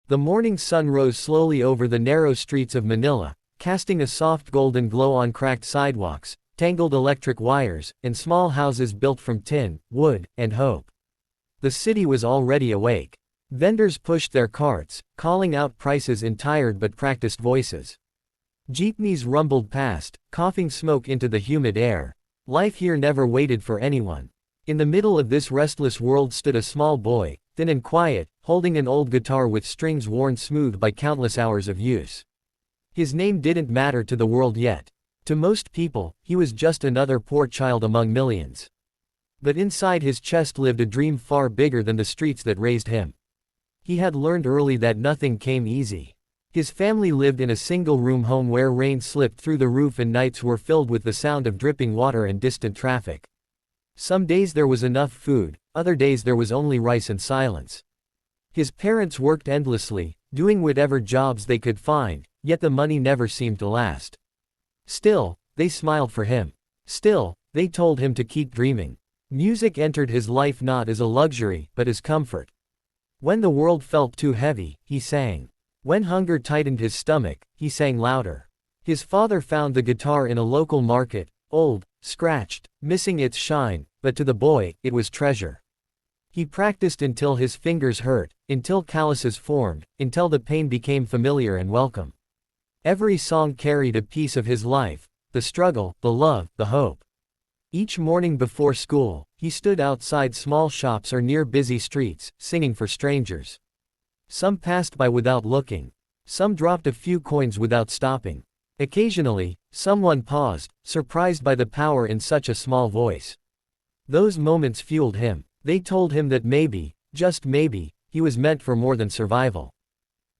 The morning sun rose slowly over the narrow streets of Manila, casting a soft golden glow on cracked sidewalks, tangled electric wires, and small houses built from tin, wood, and hope. The city was already awake. Vendors pushed their carts, calling out prices in tired but practiced voices. Jeepneys rumbled past, coughing smoke into the humid air. Life here never waited for anyone. In the middle of this restless world stood a small boy, thin and quiet, holding an old guitar with strings worn smooth by countless hours of use. His name didn't matter to the world yet. To most people, he was just another poor child among millions. But inside his chest lived a dream far bigger than the streets that raised him. He had learned early that nothing came easy. His family lived in a single-room home where rain slipped through the roof and nights were filled with the sound of dripping water and distant traffic. Some days there was enough food, other days there was only rice and silence. His parents worked endlessly, doing whatever jobs they could find, yet the money never seemed to last. Still, they smiled for him. Still, they told him to keep dreaming. Music entered his life not as a luxury, but as comfort. When the world felt too heavy, he sang. When hunger tightened his stomach, he sang louder. His father found the guitar in a local market, old, scratched, missing its shine, but to the boy, it was treasure. He practiced until his fingers hurt, until calluses formed, until the pain became familiar and welcome. Every song carried a piece of his life, the struggle, the love, the hope. Each morning before school, he stood outside small shops or near busy streets, singing for strangers. Some passed by without looking. Some dropped a few coins without stopping. Occasionally, someone paused, surprised by the power in such a small voice. Those moments fueled him. They told him that maybe, just maybe, he was meant for more than survival.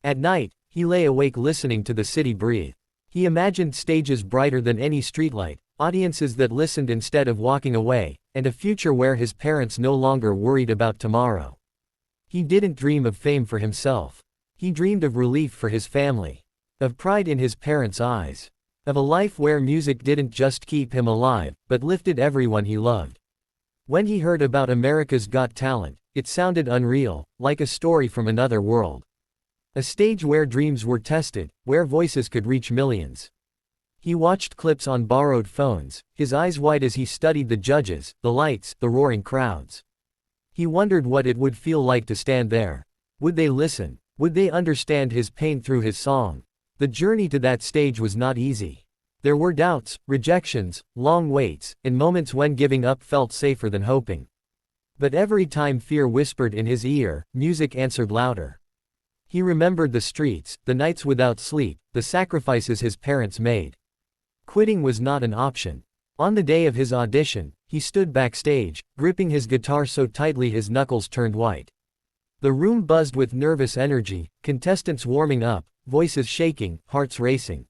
At night, he lay awake listening to the city breathe. He imagined stages brighter than any streetlight, audiences that listened instead of walking away, and a future where his parents no longer worried about tomorrow. He didn't dream of fame for himself. He dreamed of relief for his family. Of pride in his parents' eyes. Of a life where music didn't just keep him alive, but lifted everyone he loved. When he heard about America's Got Talent, it sounded unreal, like a story from another world. A stage where dreams were tested, where voices could reach millions. He watched clips on borrowed phones, his eyes wide as he studied the judges, the lights, the roaring crowds. He wondered what it would feel like to stand there. Would they listen? Would they understand his pain through his song? The journey to that stage was not easy. There were doubts, rejections, long waits, and moments when giving up felt safer than hoping. But every time fear whispered in his ear, music answered louder. He remembered the streets, the nights without sleep, the sacrifices his parents made. Quitting was not an option. On the day of his audition, he stood backstage, gripping his guitar so tightly his knuckles turned white. The room buzzed with nervous energy, contestants warming up, voices shaking, hearts racing.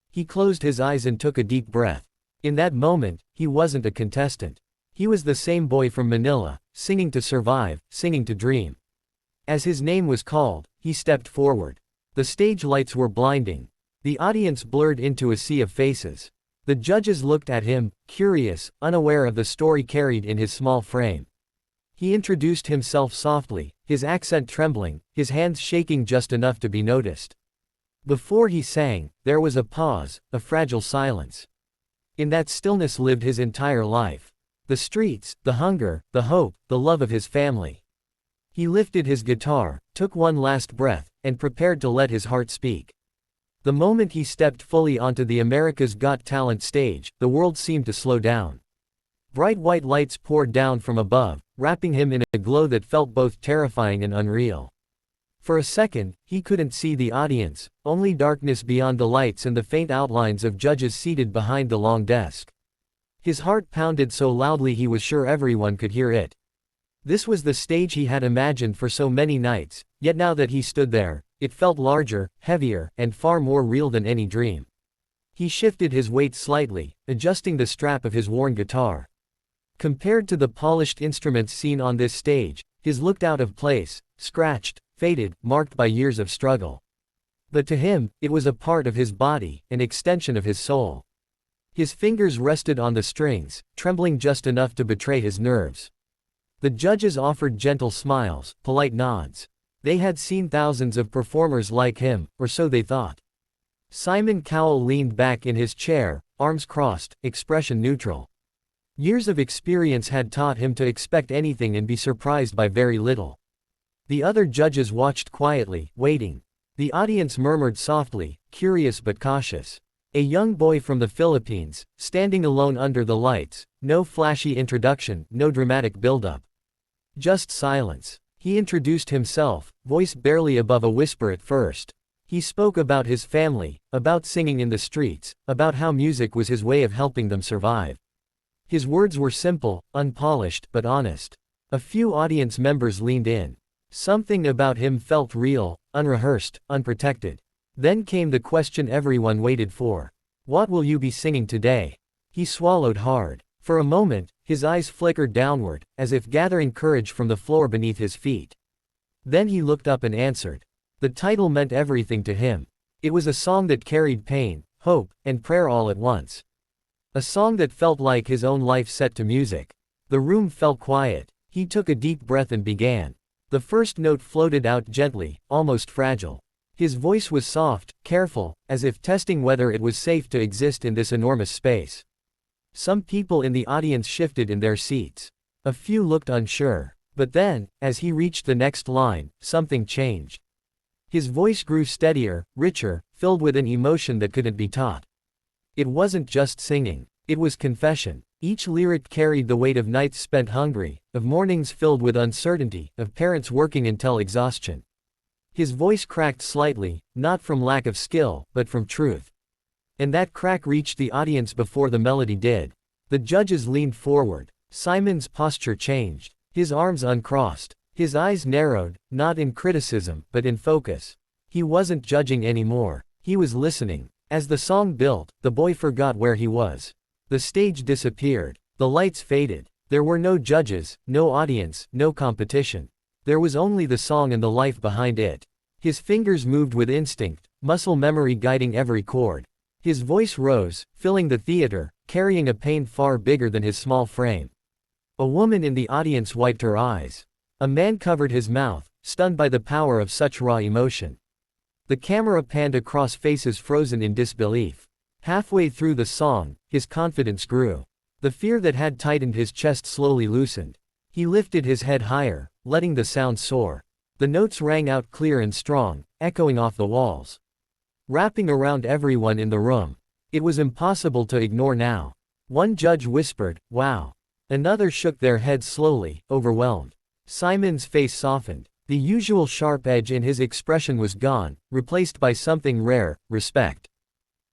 He closed his eyes and took a deep breath. In that moment, he wasn't a contestant. He was the same boy from Manila, singing to survive, singing to dream. As his name was called, he stepped forward. The stage lights were blinding. The audience blurred into a sea of faces. The judges looked at him, curious, unaware of the story carried in his small frame. He introduced himself softly, his accent trembling, his hands shaking just enough to be noticed. Before he sang, there was a pause, a fragile silence. In that stillness lived his entire life. The streets, the hunger, the hope, the love of his family. He lifted his guitar, took one last breath, and prepared to let his heart speak. The moment he stepped fully onto the America's Got Talent stage, the world seemed to slow down. Bright white lights poured down from above, wrapping him in a glow that felt both terrifying and unreal. For a second, he couldn't see the audience, only darkness beyond the lights and the faint outlines of judges seated behind the long desk. His heart pounded so loudly he was sure everyone could hear it. This was the stage he had imagined for so many nights, yet now that he stood there, it felt larger, heavier, and far more real than any dream. He shifted his weight slightly, adjusting the strap of his worn guitar. Compared to the polished instruments seen on this stage, his looked out of place, scratched, faded, marked by years of struggle. But to him, it was a part of his body, an extension of his soul. His fingers rested on the strings, trembling just enough to betray his nerves. The judges offered gentle smiles, polite nods. They had seen thousands of performers like him, or so they thought. Simon Cowell leaned back in his chair, arms crossed, expression neutral. Years of experience had taught him to expect anything and be surprised by very little. The other judges watched quietly, waiting. The audience murmured softly, curious but cautious. A young boy from the Philippines, standing alone under the lights, no flashy introduction, no dramatic build-up. Just silence. He introduced himself, voice barely above a whisper at first. He spoke about his family, about singing in the streets, about how music was his way of helping them survive. His words were simple, unpolished, but honest. A few audience members leaned in. Something about him felt real, unrehearsed, unprotected. Then came the question everyone waited for. What will you be singing today? He swallowed hard. For a moment, his eyes flickered downward, as if gathering courage from the floor beneath his feet. Then he looked up and answered. The title meant everything to him. It was a song that carried pain, hope, and prayer all at once. A song that felt like his own life set to music. The room fell quiet. He took a deep breath and began. The first note floated out gently, almost fragile. His voice was soft, careful, as if testing whether it was safe to exist in this enormous space. Some people in the audience shifted in their seats. A few looked unsure. But then, as he reached the next line, something changed. His voice grew steadier, richer, filled with an emotion that couldn't be taught. It wasn't just singing. It was confession. Each lyric carried the weight of nights spent hungry, of mornings filled with uncertainty, of parents working until exhaustion. His voice cracked slightly, not from lack of skill, but from truth. And that crack reached the audience before the melody did. The judges leaned forward. Simon's posture changed. His arms uncrossed. His eyes narrowed, not in criticism, but in focus. He wasn't judging anymore. He was listening. As the song built, the boy forgot where he was. The stage disappeared. The lights faded. There were no judges, no audience, no competition. There was only the song and the life behind it. His fingers moved with instinct, muscle memory guiding every chord. His voice rose, filling the theater, carrying a pain far bigger than his small frame. A woman in the audience wiped her eyes. A man covered his mouth, stunned by the power of such raw emotion. The camera panned across faces frozen in disbelief. Halfway through the song, his confidence grew. The fear that had tightened his chest slowly loosened. He lifted his head higher, letting the sound soar. The notes rang out clear and strong, echoing off the walls, wrapping around everyone in the room. It was impossible to ignore now. One judge whispered, "Wow." Another shook their heads slowly, overwhelmed. Simon's face softened. The usual sharp edge in his expression was gone, replaced by something rare, respect.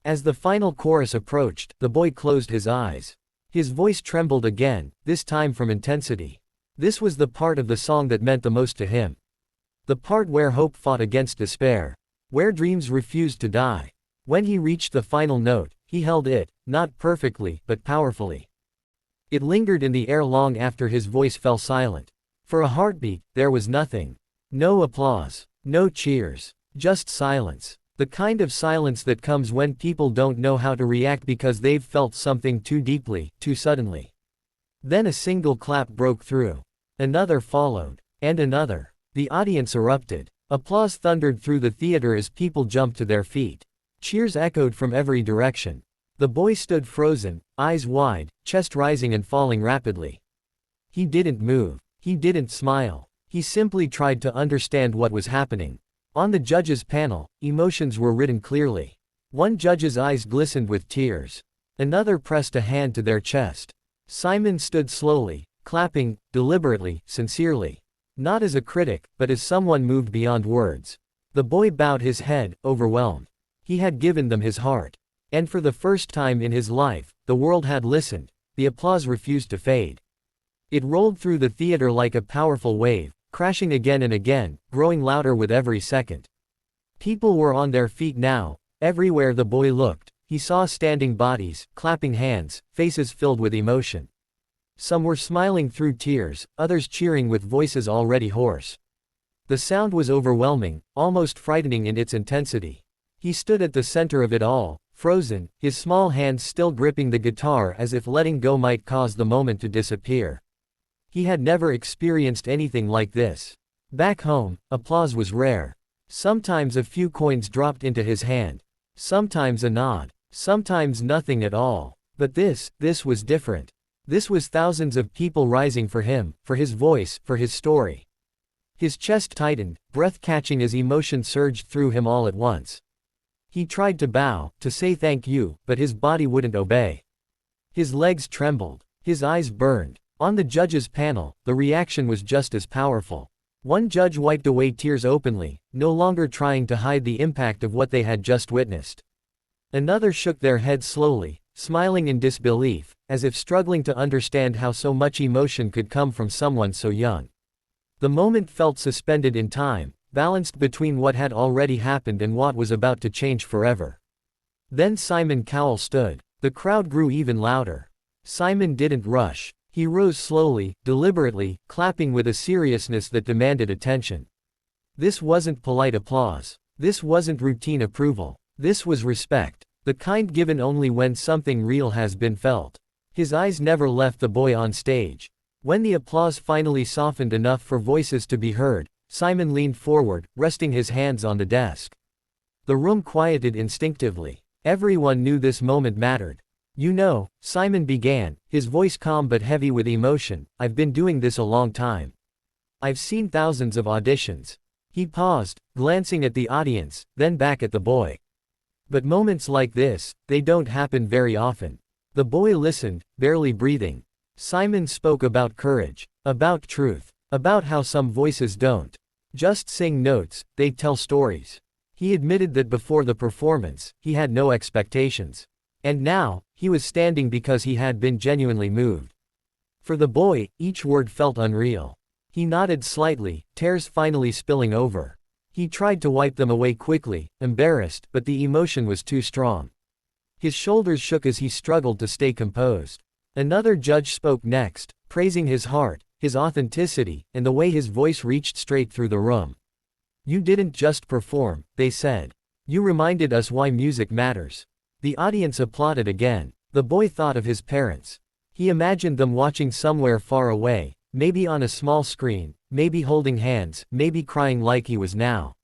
As the final chorus approached, the boy closed his eyes. His voice trembled again, this time from intensity. This was the part of the song that meant the most to him. The part where hope fought against despair. Where dreams refused to die. When he reached the final note, he held it, not perfectly, but powerfully. It lingered in the air long after his voice fell silent. For a heartbeat, there was nothing. No applause. No cheers. Just silence. The kind of silence that comes when people don't know how to react because they've felt something too deeply, too suddenly. Then a single clap broke through. Another followed. And another. The audience erupted. Applause thundered through the theater as people jumped to their feet. Cheers echoed from every direction. The boy stood frozen, eyes wide, chest rising and falling rapidly. He didn't move. He didn't smile. He simply tried to understand what was happening. On the judges' panel, emotions were written clearly. One judge's eyes glistened with tears. Another pressed a hand to their chest. Simon stood slowly, clapping, deliberately, sincerely. Not as a critic, but as someone moved beyond words. The boy bowed his head, overwhelmed. He had given them his heart. And for the first time in his life, the world had listened. The applause refused to fade. It rolled through the theater like a powerful wave, crashing again and again, growing louder with every second. People were on their feet now. Everywhere the boy looked, he saw standing bodies, clapping hands, faces filled with emotion. Some were smiling through tears, others cheering with voices already hoarse. The sound was overwhelming, almost frightening in its intensity. He stood at the center of it all, frozen, his small hands still gripping the guitar as if letting go might cause the moment to disappear. He had never experienced anything like this. Back home, applause was rare. Sometimes a few coins dropped into his hand. Sometimes a nod. Sometimes nothing at all. But this was different. This was thousands of people rising for him, for his voice, for his story. His chest tightened, breath catching as emotion surged through him all at once. He tried to bow, to say thank you, but his body wouldn't obey. His legs trembled. His eyes burned. On the judges' panel, the reaction was just as powerful. One judge wiped away tears openly, no longer trying to hide the impact of what they had just witnessed. Another shook their head slowly, smiling in disbelief, as if struggling to understand how so much emotion could come from someone so young. The moment felt suspended in time, balanced between what had already happened and what was about to change forever. Then Simon Cowell stood. The crowd grew even louder. Simon didn't rush. He rose slowly, deliberately, clapping with a seriousness that demanded attention. This wasn't polite applause. This wasn't routine approval. This was respect. The kind given only when something real has been felt. His eyes never left the boy on stage. When the applause finally softened enough for voices to be heard, Simon leaned forward, resting his hands on the desk. The room quieted instinctively. Everyone knew this moment mattered. You know, Simon began, his voice calm but heavy with emotion, I've been doing this a long time. I've seen thousands of auditions. He paused, glancing at the audience, then back at the boy. But moments like this, they don't happen very often. The boy listened, barely breathing. Simon spoke about courage, about truth, about how some voices don't just sing notes, they tell stories. He admitted that before the performance, he had no expectations. And now, he was standing because he had been genuinely moved. For the boy, each word felt unreal. He nodded slightly, tears finally spilling over. He tried to wipe them away quickly, embarrassed, but the emotion was too strong. His shoulders shook as he struggled to stay composed. Another judge spoke next, praising his heart, his authenticity, and the way his voice reached straight through the room. You didn't just perform, they said. You reminded us why music matters. The audience applauded again. The boy thought of his parents. He imagined them watching somewhere far away, maybe on a small screen, maybe holding hands, maybe crying like he was now.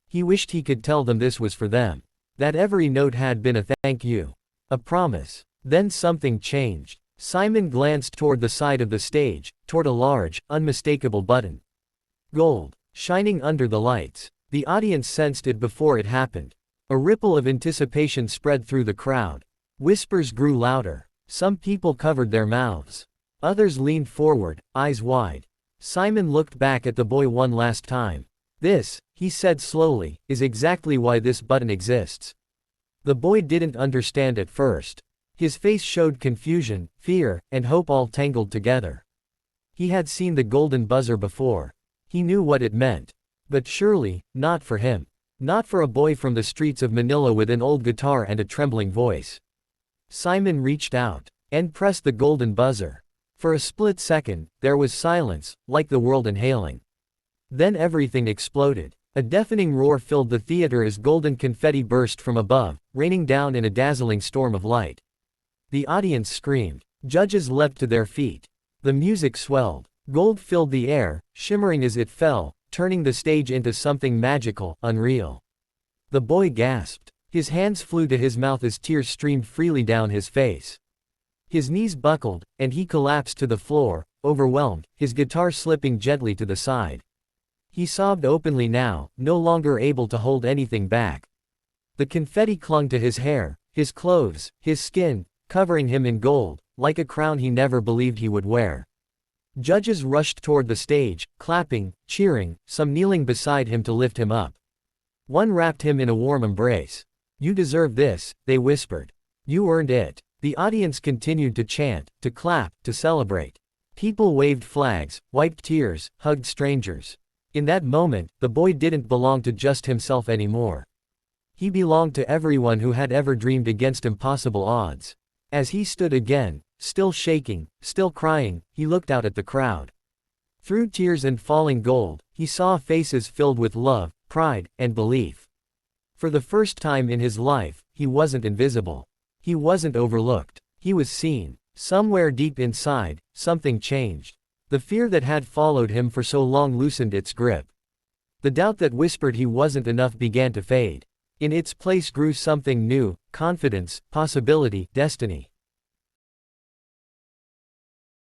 He wished he could tell them this was for them. That every note had been a thank you. A promise. Then something changed. Simon glanced toward the side of the stage, toward a large, unmistakable button. Gold. Shining under the lights. The audience sensed it before it happened. A ripple of anticipation spread through the crowd. Whispers grew louder. Some people covered their mouths. Others leaned forward, eyes wide. Simon looked back at the boy one last time. This, he said slowly, is exactly why this button exists. The boy didn't understand at first. His face showed confusion, fear, and hope all tangled together. He had seen the golden buzzer before. He knew what it meant. But surely, not for him. Not for a boy from the streets of Manila with an old guitar and a trembling voice. Simon reached out and pressed the golden buzzer. For a split second, there was silence, like the world inhaling. Then everything exploded. A deafening roar filled the theater as golden confetti burst from above, raining down in a dazzling storm of light. The audience screamed. Judges leapt to their feet. The music swelled. Gold filled the air, shimmering as it fell, turning the stage into something magical, unreal. The boy gasped. His hands flew to his mouth as tears streamed freely down his face. His knees buckled, and he collapsed to the floor, overwhelmed, his guitar slipping gently to the side. He sobbed openly now, no longer able to hold anything back. The confetti clung to his hair, his clothes, his skin, covering him in gold, like a crown he never believed he would wear. Judges rushed toward the stage, clapping, cheering, some kneeling beside him to lift him up. One wrapped him in a warm embrace. You deserve this, they whispered. You earned it. The audience continued to chant, to clap, to celebrate. People waved flags, wiped tears, hugged strangers. In that moment, the boy didn't belong to just himself anymore. He belonged to everyone who had ever dreamed against impossible odds. As he stood again, still shaking, still crying, he looked out at the crowd. Through tears and falling gold, he saw faces filled with love, pride, and belief. For the first time in his life, he wasn't invisible. He wasn't overlooked. He was seen. Somewhere deep inside, something changed. The fear that had followed him for so long loosened its grip. The doubt that whispered he wasn't enough began to fade. In its place grew something new: confidence, possibility, destiny.